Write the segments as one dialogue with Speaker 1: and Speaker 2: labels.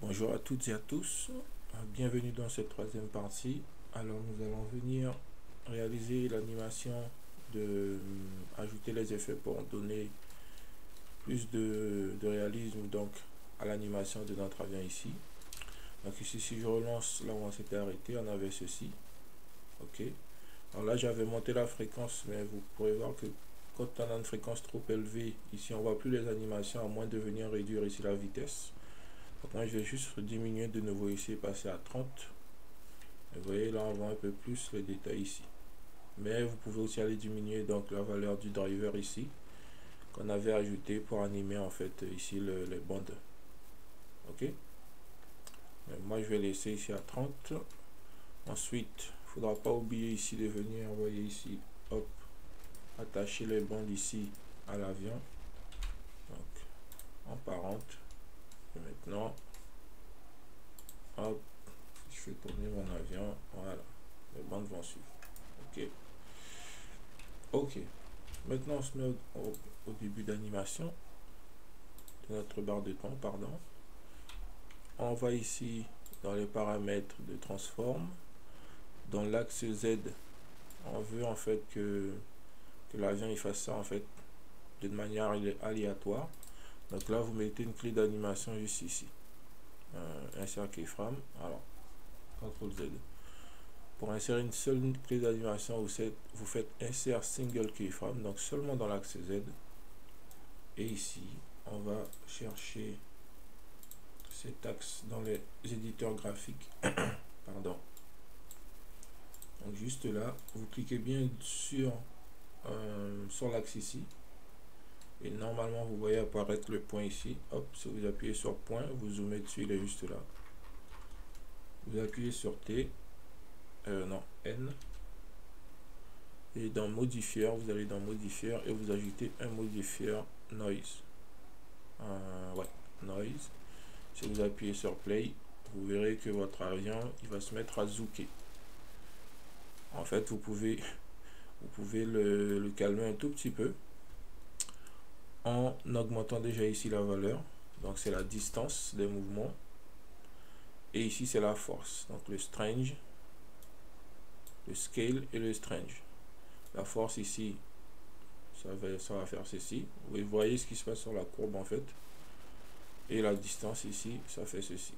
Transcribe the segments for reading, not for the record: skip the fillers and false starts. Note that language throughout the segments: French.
Speaker 1: Bonjour à toutes et à tous, bienvenue dans cette troisième partie. Alors nous allons venir réaliser l'animation de ajouter les effets pour donner plus de réalisme donc à l'animation de notre avion ici. Donc ici, si je relance là où on s'était arrêté, on avait ceci. Ok, alors là j'avais monté la fréquence, mais vous pourrez voir que quand on a une fréquence trop élevée ici, on voit plus les animations à moins de venir réduire ici la vitesse. Donc moi je vais juste diminuer de nouveau ici et passer à 30. Et vous voyez là on voit un peu plus les détails ici. Mais vous pouvez aussi aller diminuer donc la valeur du driver ici qu'on avait ajouté pour animer en fait ici les bandes. Ok. Mais moi je vais laisser ici à 30. Ensuite il ne faudra pas oublier ici de venir envoyer ici, hop, attacher les bandes ici à l'avion. Donc en parente. Et maintenant, hop, je fais tourner mon avion, voilà, les bandes vont suivre. Ok. Ok. Maintenant on se met au début d'animation de notre barre de temps, pardon. On va ici dans les paramètres de transform. Dans l'axe Z, on veut en fait que l'avion il fasse ça en fait de manière aléatoire. Donc là vous mettez une clé d'animation juste ici. Insert keyframe. Alors CTRL Z. Pour insérer une seule clé d'animation, vous faites insert single keyframe, donc seulement dans l'axe Z. Et ici, on va chercher cet axe dans les éditeurs graphiques. Pardon. Donc juste là, vous cliquez bien sur l'axe ici. Et normalement, vous voyez apparaître le point ici. Hop, si vous appuyez sur point, vous zoomez dessus, il est juste là. Vous appuyez sur T. Non, N. Et dans modifier, vous allez dans modifier et vous ajoutez un modifier noise. Ouais, noise. Si vous appuyez sur play, vous verrez que votre avion il va se mettre à zouker. En fait, vous pouvez le calmer un tout petit peu en augmentant déjà ici la valeur. Donc c'est la distance des mouvements. Et ici c'est la force. Donc le strange, le scale et le strange. La force ici, ça va faire ceci. Vous voyez ce qui se passe sur la courbe en fait. Et la distance ici, ça fait ceci.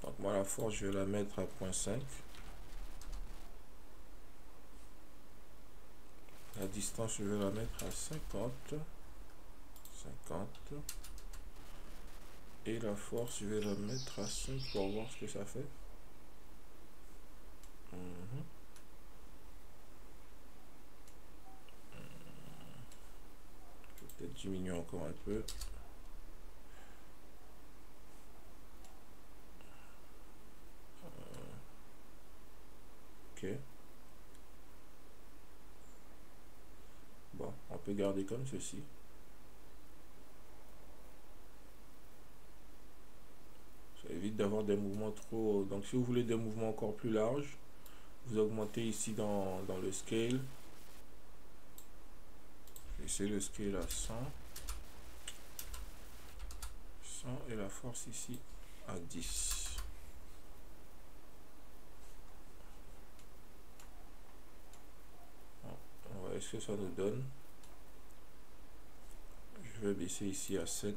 Speaker 1: Donc moi la force, je vais la mettre à 0.5. La distance, je vais la mettre à 50. Et la force, je vais la mettre à 5 pour voir ce que ça fait. Je vais peut-être diminuer encore un peu. Ok. Bon, on peut garder comme ceci. Ça évite d'avoir des mouvements trop... Donc si vous voulez des mouvements encore plus larges, vous augmentez ici dans le scale. Laissez le scale à 100. Et la force ici à 10. On va voir ce que ça nous donne. Je vais baisser ici à 7.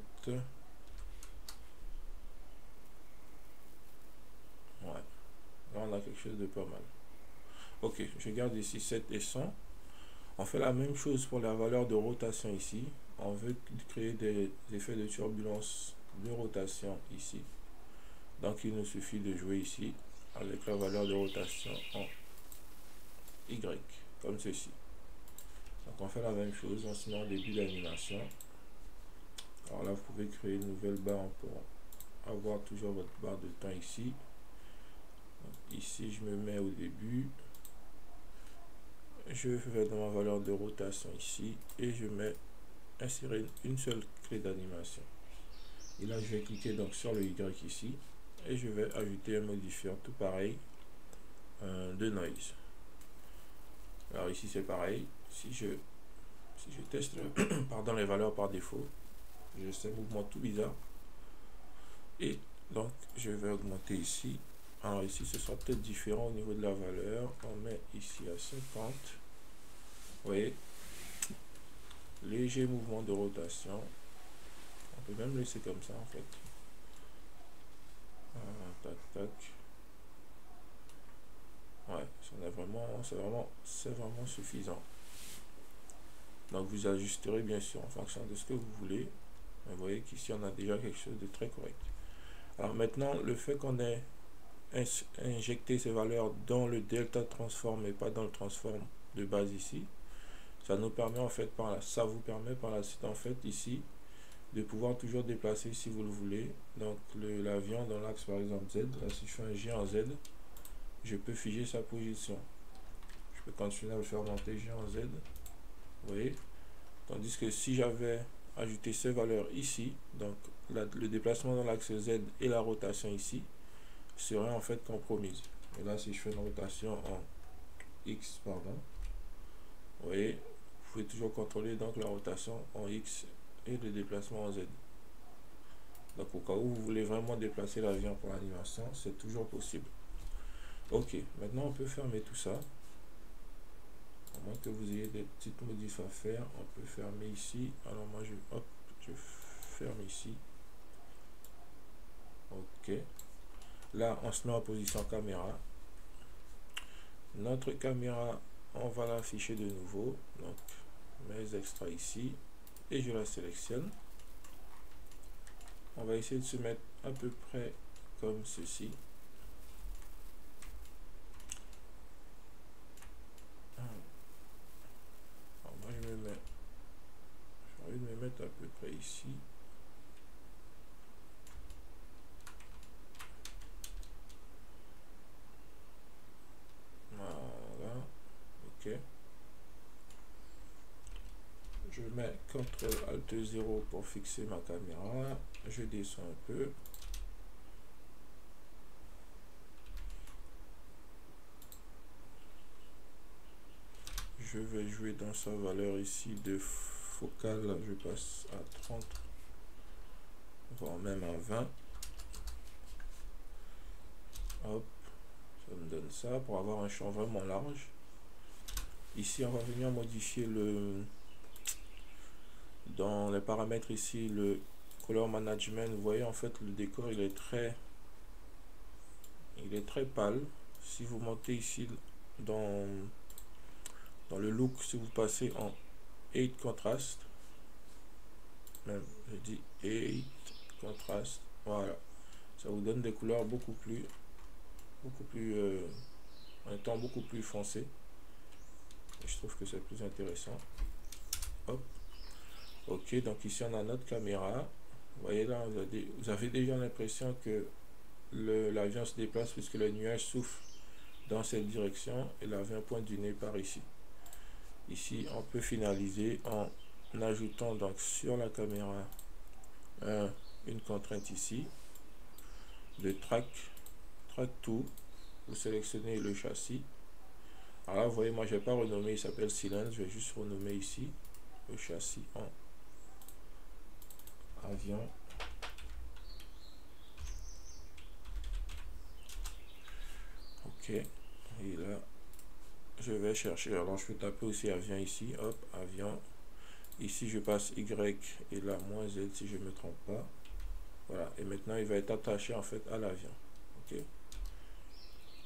Speaker 1: Ouais. Là on a quelque chose de pas mal. Ok, je garde ici 7 et 100. On fait la même chose pour la valeur de rotation ici. On veut créer des effets de turbulence de rotation ici. Donc il nous suffit de jouer ici avec la valeur de rotation en Y, comme ceci. Donc on fait la même chose, on se met en début d'animation. Alors là vous pouvez créer une nouvelle barre pour avoir toujours votre barre de temps ici. Donc ici je me mets au début. Je vais dans ma valeur de rotation ici et je mets insérer une seule clé d'animation. Et là je vais cliquer donc sur le Y ici et je vais ajouter un modifiant tout pareil de noise. Alors ici c'est pareil, si je teste pardon, les valeurs par défaut, j'ai ces mouvements tout bizarres et donc je vais augmenter ici. Alors ici ce sera peut-être différent au niveau de la valeur. On met ici à 50. Vous voyez, léger mouvement de rotation. On peut même laisser comme ça en fait. Tac tac. Ouais, c'est vraiment suffisant. Donc vous ajusterez bien sûr en fonction de ce que vous voulez. Vous voyez qu'ici on a déjà quelque chose de très correct. Alors maintenant, le fait qu'on ait injecté ces valeurs dans le delta transform et pas dans le transform de base ici, ça nous permet en fait ça vous permet par la suite en fait ici de pouvoir toujours déplacer si vous le voulez. Donc l'avion dans l'axe par exemple Z, là si je fais un G en Z, je peux figer sa position. Je peux continuer à le faire monter G en Z. Vous voyez, tandis que si j'avais ajouté ces valeurs ici, donc le déplacement dans l'axe Z et la rotation ici serait en fait compromise. Et là si je fais une rotation en X, pardon, vous voyez, vous pouvez toujours contrôler donc la rotation en X et le déplacement en Z. Donc au cas où vous voulez vraiment déplacer l'avion pour l'animation, c'est toujours possible. Ok, maintenant on peut fermer tout ça. À moins que vous ayez des petites modifs à faire, on peut fermer ici. Alors moi je ferme ici. Ok. Là on se met en position caméra. Notre caméra, on va l'afficher de nouveau. Donc mes extraits ici. Et je la sélectionne. On va essayer de se mettre à peu près comme ceci. Alors moi j'ai envie de me mettre à peu près ici. Voilà. Ok. Je mets CTRL ALT 0 pour fixer ma caméra. Je descends un peu. Je vais jouer dans sa valeur ici de focale. Je passe à 30, voire même à 20. Hop, ça me donne ça pour avoir un champ vraiment large. Ici, on va venir modifier dans les paramètres ici, le color management. Vous voyez, en fait, le décor, il est très pâle. Si vous montez ici dans le look, si vous passez en 8 contrast, même je dis 8 contrast, voilà, ça vous donne des couleurs beaucoup plus un temps beaucoup plus foncé. Et je trouve que c'est plus intéressant. Hop. Ok, donc ici on a notre caméra. Vous voyez là, vous avez déjà l'impression que l'avion se déplace puisque le nuage souffle dans cette direction et l'avion pointe du nez par ici. Ici, on peut finaliser en ajoutant donc sur la caméra une contrainte ici de track to. Vous sélectionnez le châssis. Alors là, vous voyez, moi je vais pas renommer, il s'appelle Silence, je vais juste renommer ici le châssis en avion. Ok, et là je vais chercher, alors je peux taper aussi avion ici, hop, avion. Ici je passe Y et là moins Z si je ne me trompe pas. Voilà, et maintenant il va être attaché en fait à l'avion. Ok.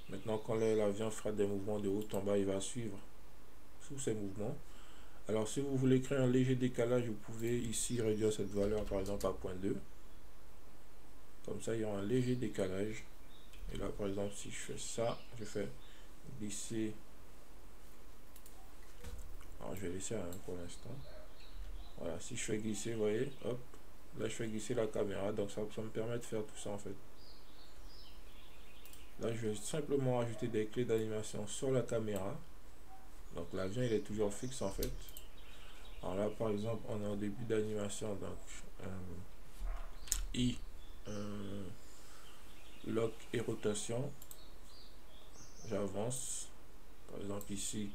Speaker 1: Maintenant quand l'avion fera des mouvements de haut en bas, il va suivre sous ces mouvements. Alors si vous voulez créer un léger décalage, vous pouvez ici réduire cette valeur par exemple à 0.2. Comme ça il y aura un léger décalage. Et là par exemple si je fais ça, je fais glisser. Alors je vais laisser à 1 pour l'instant. Voilà, si je fais glisser, vous voyez, hop, là je fais glisser la caméra, donc ça me permet de faire tout ça en fait. Là je vais simplement ajouter des clés d'animation sur la caméra. Donc l'avion il est toujours fixe en fait. Alors là par exemple on est au début d'animation, donc I, lock et rotation. J'avance. Par exemple ici,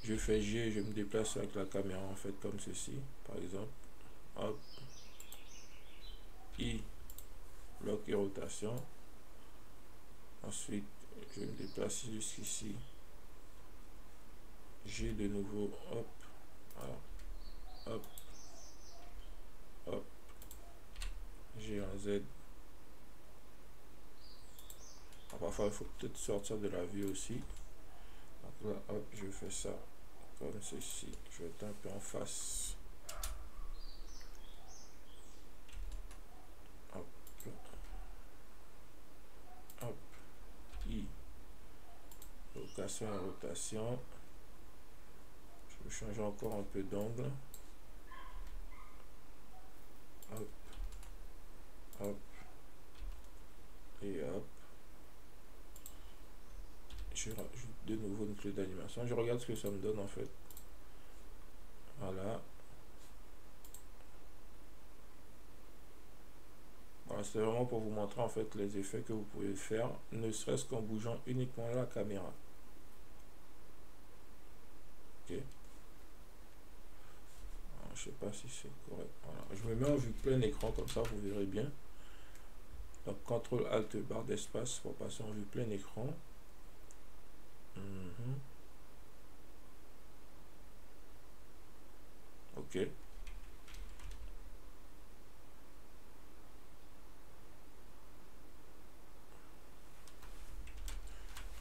Speaker 1: je fais G, je me déplace avec la caméra en fait comme ceci. Par exemple, hop, I, bloc et rotation. Ensuite, je me déplace jusqu'ici. J'ai de nouveau, hop, voilà, hop, hop, j'ai un Z. Alors, parfois, il faut peut-être sortir de la vue aussi. Donc là, hop, je fais ça comme ceci. Je vais être un peu en face. Hop, hop, I. Location et rotation. Je vais changer encore un peu d'angle. Hop, hop, et hop. Je rajoute de nouveau une clé d'animation. Je regarde ce que ça me donne en fait. Voilà. Voilà, c'est vraiment pour vous montrer en fait les effets que vous pouvez faire, ne serait-ce qu'en bougeant uniquement la caméra. Ok. Alors, je sais pas si c'est correct. Voilà. Je me mets en vue plein écran comme ça, vous verrez bien. Donc CTRL ALT barre d'espace pour passer en vue plein écran. Ok.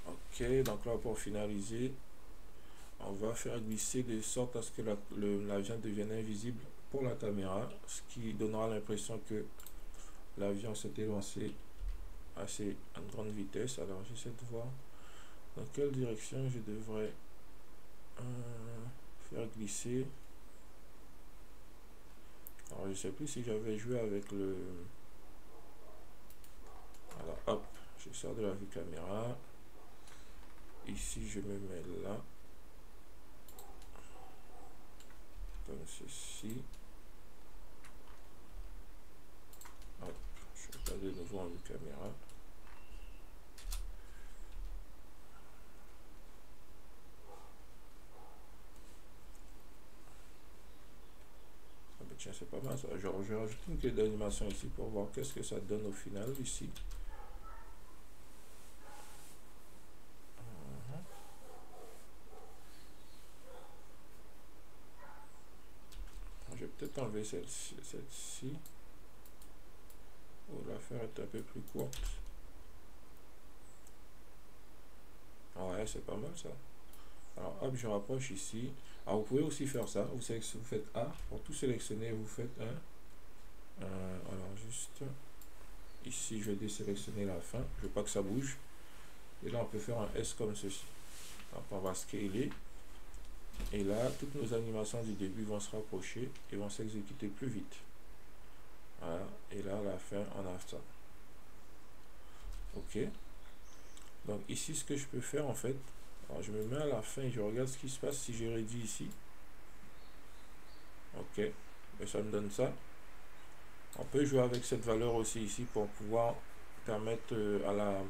Speaker 1: Ok, donc là pour finaliser, on va faire glisser de sorte à ce que l'avion devienne invisible pour la caméra, ce qui donnera l'impression que l'avion s'est élancé assez à une grande vitesse. Alors j'essaie de voir dans quelle direction je devrais faire glisser. Alors je sais plus si j'avais joué avec le... Alors hop, je sors de la vue caméra. Ici je me mets là. Comme ceci. Hop, je vais pas de nouveau en vue caméra. Tiens, c'est pas mal ça. Je vais rajouter une clé d'animation ici pour voir qu'est-ce que ça donne au final ici. Je vais peut-être enlever celle-ci. Ou la faire être un peu plus courte. Ouais, c'est pas mal ça. Alors hop, je rapproche ici. Alors vous pouvez aussi faire ça. Vous faites A. Pour tout sélectionner, vous faites un. Alors juste ici, je vais désélectionner la fin. Je veux pas que ça bouge. Et là, on peut faire un S comme ceci. Donc on va scaler. Et là, toutes nos animations du début vont se rapprocher et vont s'exécuter plus vite. Voilà. Et là, à la fin, on a ça. Ok. Donc ici, ce que je peux faire en fait, alors je me mets à la fin et je regarde ce qui se passe si je réduis ici. Ok. Et ça me donne ça. On peut jouer avec cette valeur aussi ici pour pouvoir permettre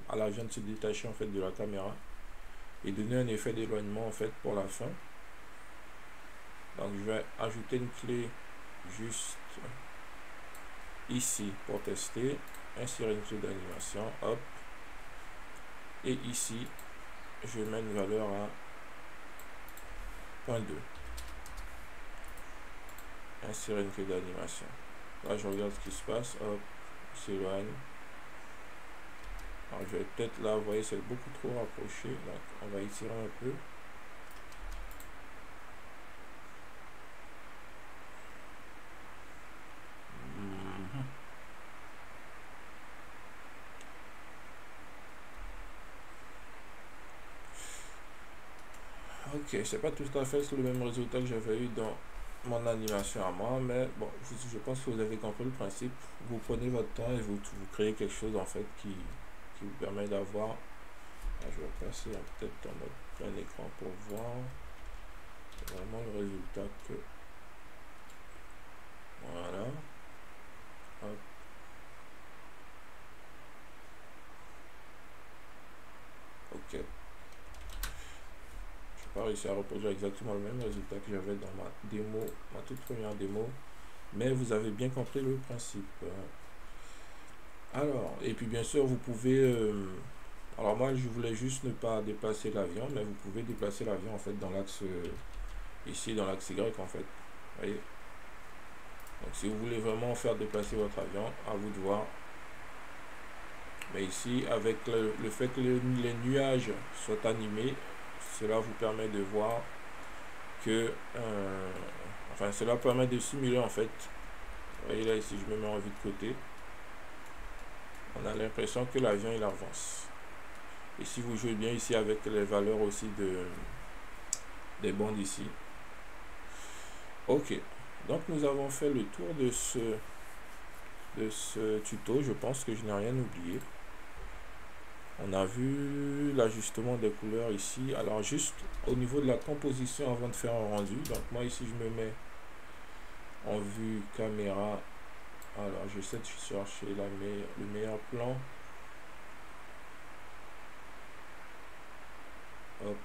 Speaker 1: à l'avion de se détacher en fait de la caméra et donner un effet d'éloignement en fait pour la fin. Donc je vais ajouter une clé juste ici pour tester, insérer une clé d'animation, hop, et ici je mets une valeur à 0.2, insérer une clé d'animation. Là je regarde ce qui se passe, hop, s'éloigne. Alors je vais peut-être là, vous voyez c'est beaucoup trop rapproché, donc on va étirer un peu. Ok, c'est pas tout à fait le même résultat que j'avais eu dans mon animation à moi, mais bon, je pense que vous avez compris le principe. Vous prenez votre temps et vous créez quelque chose en fait qui vous permet d'avoir... Je vais passer peut-être en mode plein écran pour voir vraiment le résultat que... Voilà. Hop. Ok. Pas réussi à reproduire exactement le même résultat que j'avais dans ma démo, ma toute première démo, mais vous avez bien compris le principe. Alors, et puis bien sûr, vous pouvez... alors moi, je voulais juste ne pas déplacer l'avion, mais vous pouvez déplacer l'avion en fait dans l'axe... ici, dans l'axe Y en fait. Vous voyez? Donc si vous voulez vraiment faire déplacer votre avion, à vous de voir. Mais ici, avec le fait que les nuages soient animés, cela vous permet de voir que... enfin, cela permet de simuler en fait. Vous voyez là, ici, je me mets en vue de côté. On a l'impression que l'avion, il avance. Et si vous jouez bien ici avec les valeurs aussi des bandes ici. Ok. Donc, nous avons fait le tour de ce tuto. Je pense que je n'ai rien oublié. On a vu l'ajustement des couleurs ici. Alors juste au niveau de la composition avant de faire un rendu. Donc moi ici je me mets en vue caméra. Alors j'essaie de chercher le meilleur plan. Hop.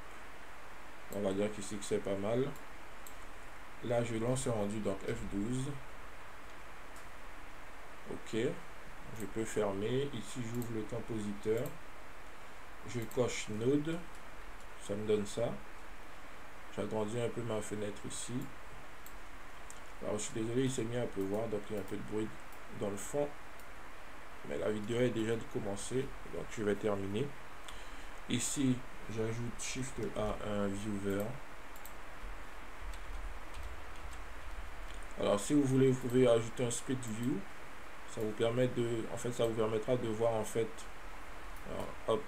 Speaker 1: On va dire qu'ici que c'est pas mal. Là je lance un rendu donc F12. Ok. Je peux fermer. Ici j'ouvre le compositeur. Je coche Node. Ça me donne ça. J'agrandis un peu ma fenêtre ici. Alors je suis désolé, il s'est mis à pleuvoir, donc il y a un peu de bruit dans le fond. Mais la vidéo est déjà commencée, donc je vais terminer. Ici, j'ajoute Shift A un viewer. Alors si vous voulez, vous pouvez ajouter un split view. Ça vous permet de, en fait, ça vous permettra de voir en fait, alors, hop,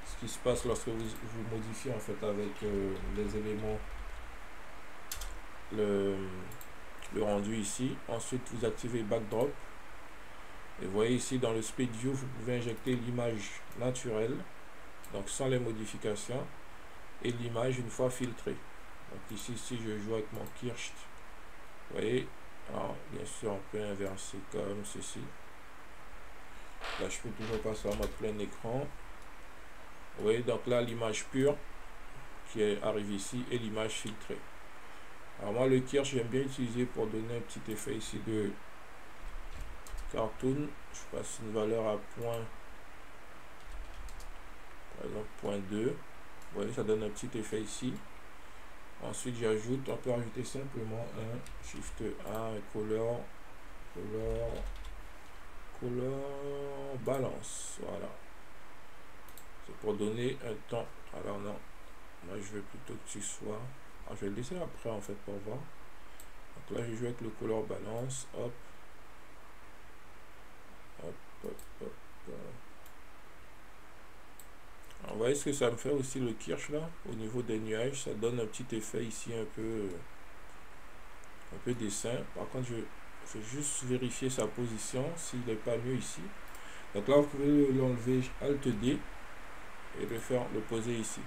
Speaker 1: ce qui se passe lorsque vous modifiez en fait avec les éléments le rendu ici. Ensuite, vous activez backdrop. Et vous voyez ici dans le speed view, vous pouvez injecter l'image naturelle, donc sans les modifications, et l'image une fois filtrée. Donc ici, si je joue avec mon Kirsch, vous voyez, alors bien sûr on peut inverser comme ceci. Là je peux toujours passer en mode plein écran. Vous voyez, donc là l'image pure qui est arrivée ici et l'image filtrée. Alors moi le Kirsch j'aime bien utiliser pour donner un petit effet ici de cartoon. Je passe une valeur à point, par exemple point 2. Vous voyez, ça donne un petit effet ici. Ensuite j'ajoute, on peut ajouter simplement un Shift A, un color balance. Voilà, c'est pour donner un temps. Alors non, moi je veux plutôt que tu sois, je vais le laisser après en fait pour voir. Donc là je joue avec le color balance. Hop hop hop hop, hop. Alors, vous voyez ce que ça me fait aussi le Kirsch là au niveau des nuages, ça donne un petit effet ici un peu dessin. Par contre je vais juste vérifier sa position s'il n'est pas mieux ici. Donc là vous pouvez l'enlever Alt D et le poser ici.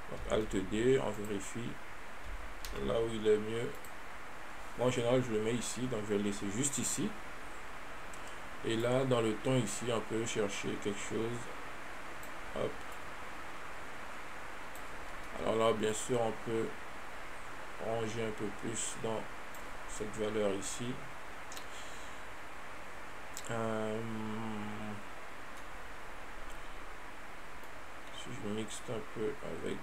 Speaker 1: Donc Alt D, on vérifie là où il est mieux. Moi en général je le mets ici, donc je vais le laisser juste ici. Et là dans le ton ici on peut chercher quelque chose. Hop. Alors là bien sûr on peut ranger un peu plus dans cette valeur ici. Si je mixe un peu avec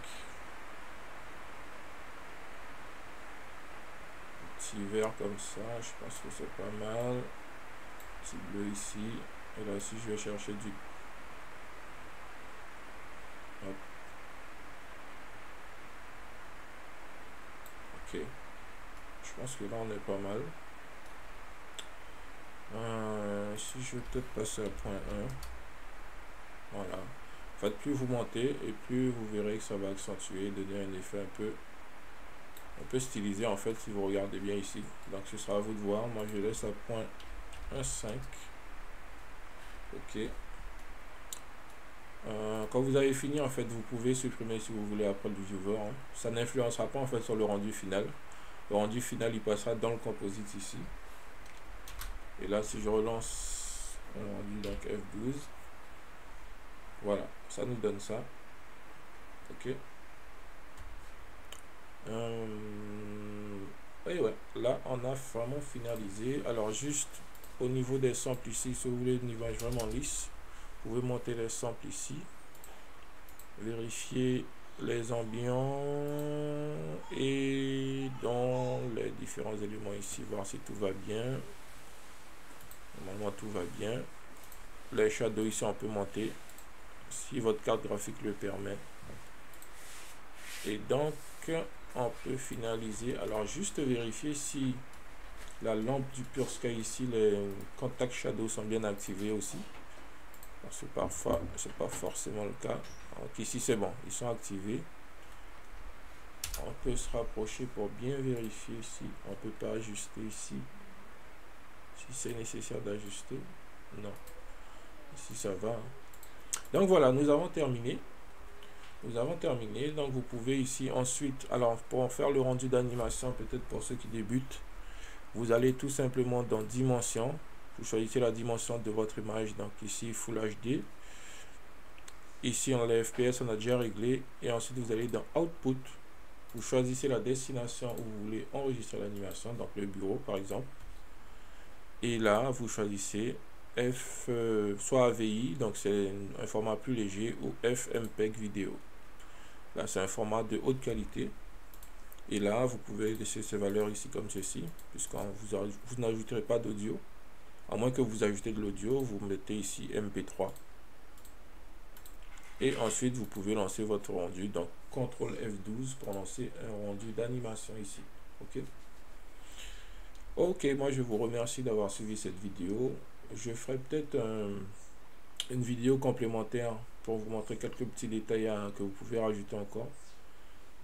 Speaker 1: petit vert comme ça, je pense que c'est pas mal. Petit bleu ici. Et là aussi je vais chercher du... Hop. Ok. Je pense que là on est pas mal. Si je vais peut-être passer à point 1. Voilà. En fait, plus vous montez et plus vous verrez que ça va accentuer, donner un effet un peu stylisé en fait si vous regardez bien ici. Donc ce sera à vous de voir. Moi je laisse à point 1,5. Ok. Quand vous avez fini en fait, vous pouvez supprimer si vous voulez après le viewer. Hein. Ça n'influencera pas en fait sur le rendu final. Le rendu final il passera dans le composite ici. Et là si je relance un rendu donc F12, voilà, ça nous donne ça. Ok. Et ouais, là on a vraiment finalisé. Alors juste au niveau des samples ici, si vous voulez une image vraiment lisse, vous pouvez monter les samples ici, vérifier les ambiants et dans les différents éléments ici, voir si tout va bien. Normalement tout va bien. Les shadows ici on peut monter si votre carte graphique le permet. Et donc on peut finaliser. Alors juste vérifier si la lampe du Pure Sky ici, les contacts shadow sont bien activés aussi. C'est parfois c'est pas forcément le cas. Donc ici c'est bon, ils sont activés. On peut se rapprocher pour bien vérifier si on peut pas ajuster ici, si c'est nécessaire d'ajuster. Non, ici ça va. Donc voilà, nous avons terminé. Donc vous pouvez ici ensuite, alors pour faire le rendu d'animation, peut-être pour ceux qui débutent, vous allez tout simplement dans dimension, vous choisissez la dimension de votre image, donc ici Full HD. Ici on a les FPS, on a déjà réglé, et ensuite vous allez dans Output, vous choisissez la destination où vous voulez enregistrer l'animation, donc le bureau par exemple, et là vous choisissez soit AVI, donc c'est un format plus léger, ou FMPEG vidéo. Là c'est un format de haute qualité, et là vous pouvez laisser ces valeurs ici comme ceci, puisqu'on vous n'ajouterez pas d'audio, à moins que vous ajoutez de l'audio, vous mettez ici MP3. Et ensuite vous pouvez lancer votre rendu, donc CTRL F12 pour lancer un rendu d'animation ici. Ok, moi je vous remercie d'avoir suivi cette vidéo. Je ferai peut-être une vidéo complémentaire pour vous montrer quelques petits détails que vous pouvez rajouter encore.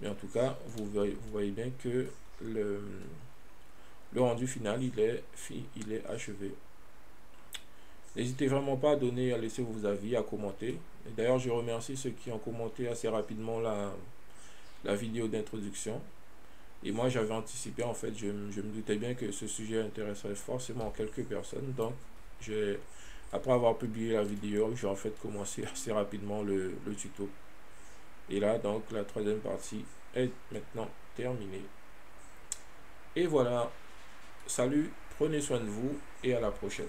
Speaker 1: Mais en tout cas, vous voyez bien que le rendu final il est achevé. N'hésitez vraiment pas à laisser vos avis, à commenter. D'ailleurs, je remercie ceux qui ont commenté assez rapidement la vidéo d'introduction. Et moi, j'avais anticipé, en fait, je me doutais bien que ce sujet intéresserait forcément quelques personnes. Donc, après avoir publié la vidéo, j'ai en fait commencé assez rapidement le tuto. Et là, donc, la troisième partie est maintenant terminée. Et voilà. Salut, prenez soin de vous et à la prochaine.